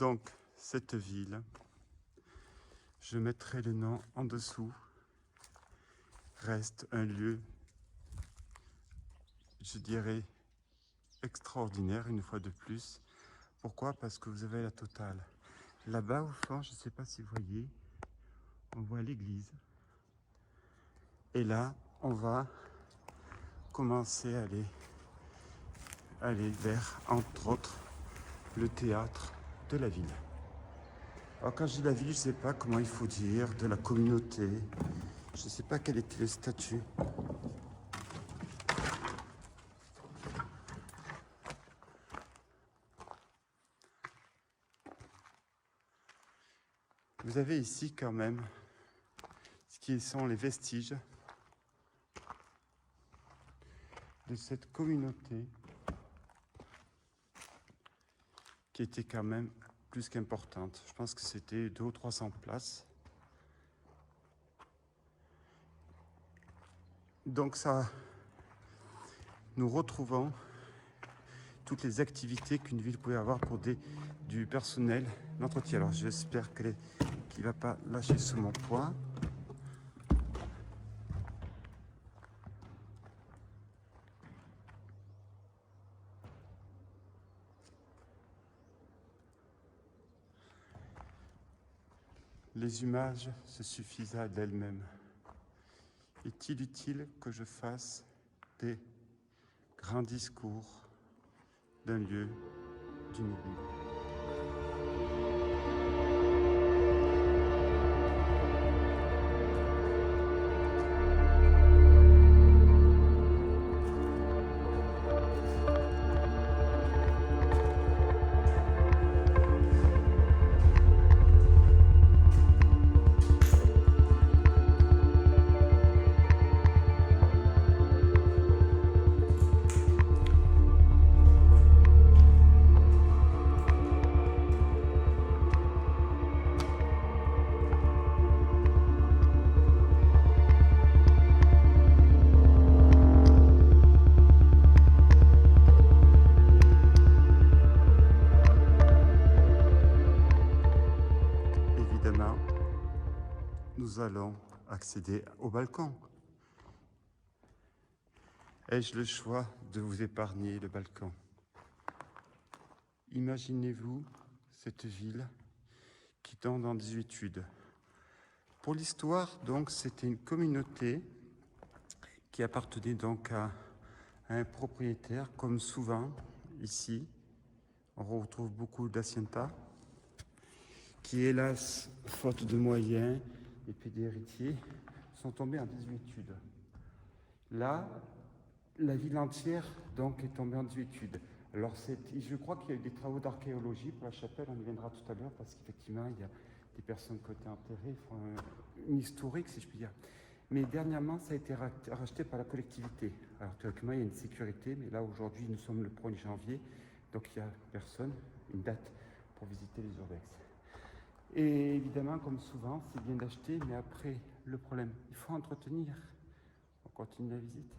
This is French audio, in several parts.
Donc, cette ville, je mettrai le nom en dessous, reste un lieu, je dirais, extraordinaire une fois de plus. Pourquoi? Parce que vous avez la totale. Là-bas au fond, je ne sais pas si vous voyez, on voit l'église. Et là, on va commencer à aller vers, entre autres, le théâtre de la ville. Alors quand je dis la ville, je ne sais pas comment il faut dire, de la communauté. Je ne sais pas quel était le statut. Vous avez ici quand même ce qui sont les vestiges de cette communauté qui était quand même plus qu'importante. Je pense que c'était 200 ou 300 places. Donc ça, nous retrouvons toutes les activités qu'une ville pouvait avoir pour du personnel d'entretien. Alors j'espère qu'il ne va pas lâcher sous mon poids. Les images se suffisent à d'elles-mêmes. Est-il utile que je fasse des grands discours d'un lieu, d'une ville? Évidemment, nous allons accéder au balcon. Ai-je le choix de vous épargner le balcon? Imaginez-vous cette ville qui tombe en désuétude. Pour l'histoire, donc, c'était une communauté qui appartenait donc à un propriétaire, comme souvent ici. On retrouve beaucoup d'hacienda, qui hélas, faute de moyens et puis d'héritiers, sont tombés en désuétude. Là, la ville entière donc est tombée en désuétude. Alors je crois qu'il y a eu des travaux d'archéologie pour la chapelle, on y viendra tout à l'heure, parce qu'effectivement il y a des personnes qui ont été enterrées, il faut une historique si je puis dire. Mais dernièrement, ça a été racheté par la collectivité. Alors théoriquement, il y a une sécurité, mais là aujourd'hui, nous sommes le 1er janvier, donc il n'y a personne, une date pour visiter les urbex. Et évidemment, comme souvent, c'est bien d'acheter, mais après, le problème, il faut entretenir. On continue la visite.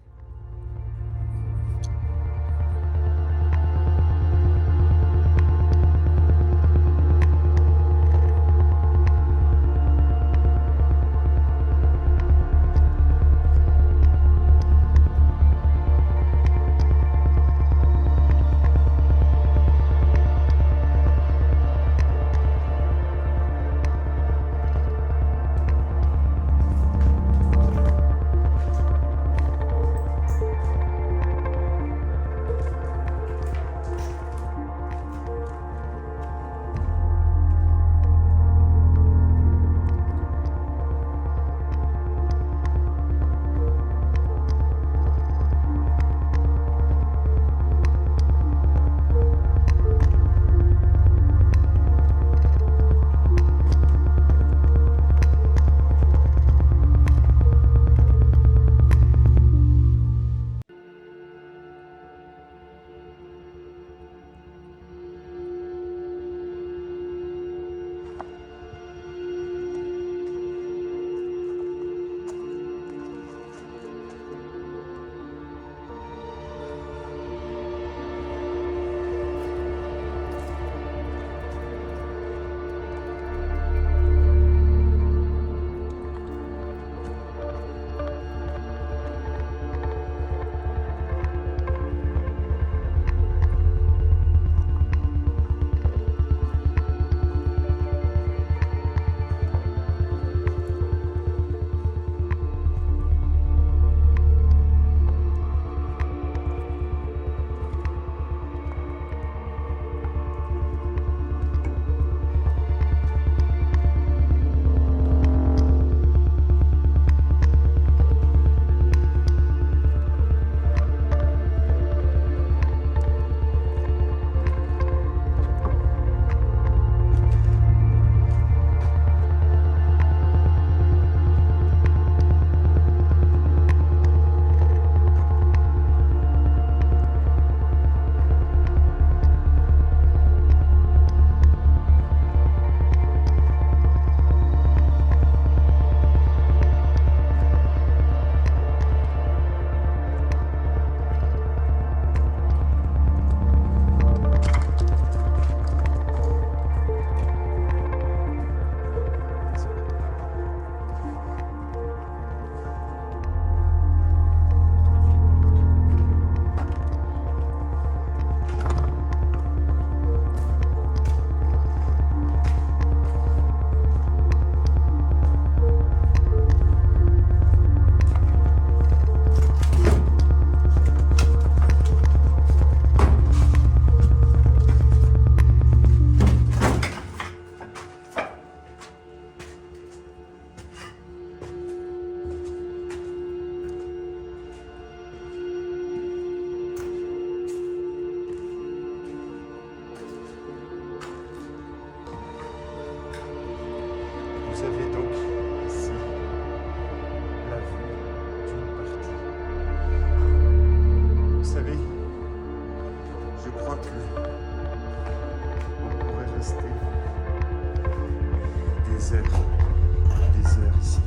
des heures ici.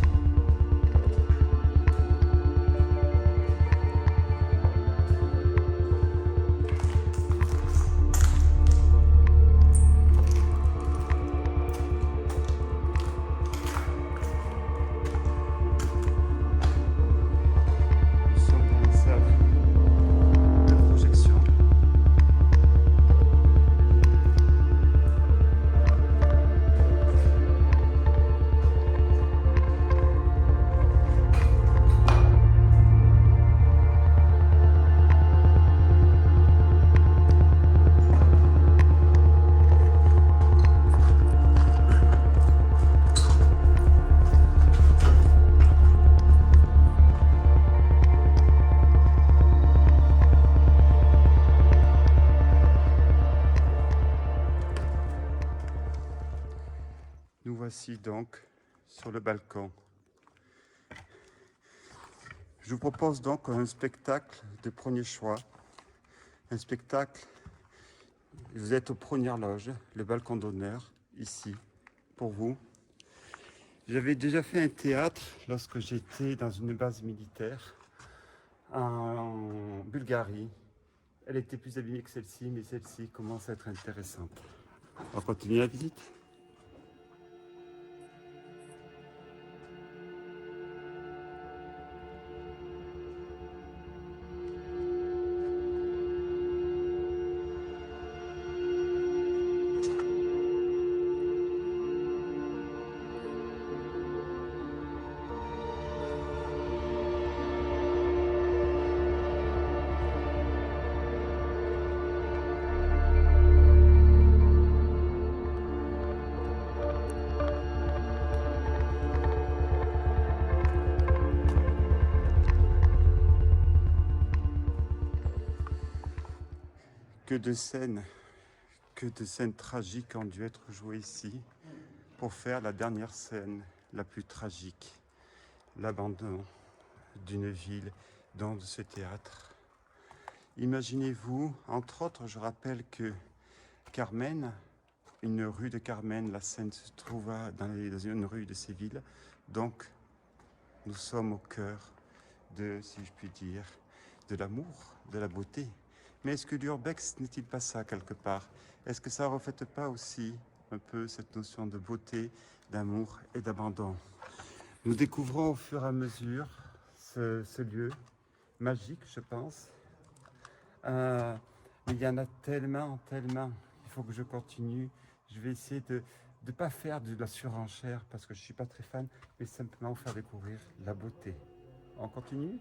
Nous sommes dans une salle de projection. Nous voici donc sur le balcon. Je vous propose donc un spectacle de premier choix. Un spectacle, vous êtes aux premières loges, le balcon d'honneur, ici, pour vous. J'avais déjà fait un théâtre lorsque j'étais dans une base militaire en Bulgarie. Elle était plus abîmée que celle-ci, mais celle-ci commence à être intéressante. On va continuer la visite. Que de scènes tragiques ont dû être jouées ici pour faire la dernière scène, la plus tragique, l'abandon d'une ville, dans de ce théâtre. Imaginez-vous, entre autres, je rappelle que Carmen, une rue de Carmen, la scène se trouve dans une rue de Séville, donc nous sommes au cœur de, si je puis dire, de l'amour, de la beauté. Mais est-ce que l'urbex n'est-il pas ça quelque part? Est-ce que ça ne reflète pas aussi un peu cette notion de beauté, d'amour et d'abandon? Nous découvrons au fur et à mesure ce lieu magique, je pense. Mais il y en a tellement. Il faut que je continue. Je vais essayer de ne pas faire de la surenchère parce que je ne suis pas très fan, mais simplement vous faire découvrir la beauté. On continue ?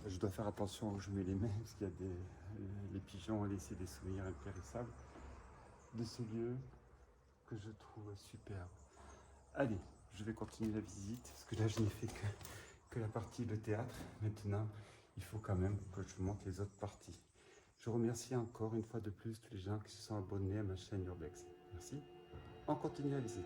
Je dois faire attention où je mets les mains parce qu'il y a les pigeons ont laissé des souvenirs impérissables de ce lieu que je trouve superbe. Allez, je vais continuer la visite, parce que là je n'ai fait que la partie de théâtre. Maintenant, il faut quand même que je vous montre les autres parties. Je remercie encore une fois de plus tous les gens qui se sont abonnés à ma chaîne Urbex. Merci. On continue la visite.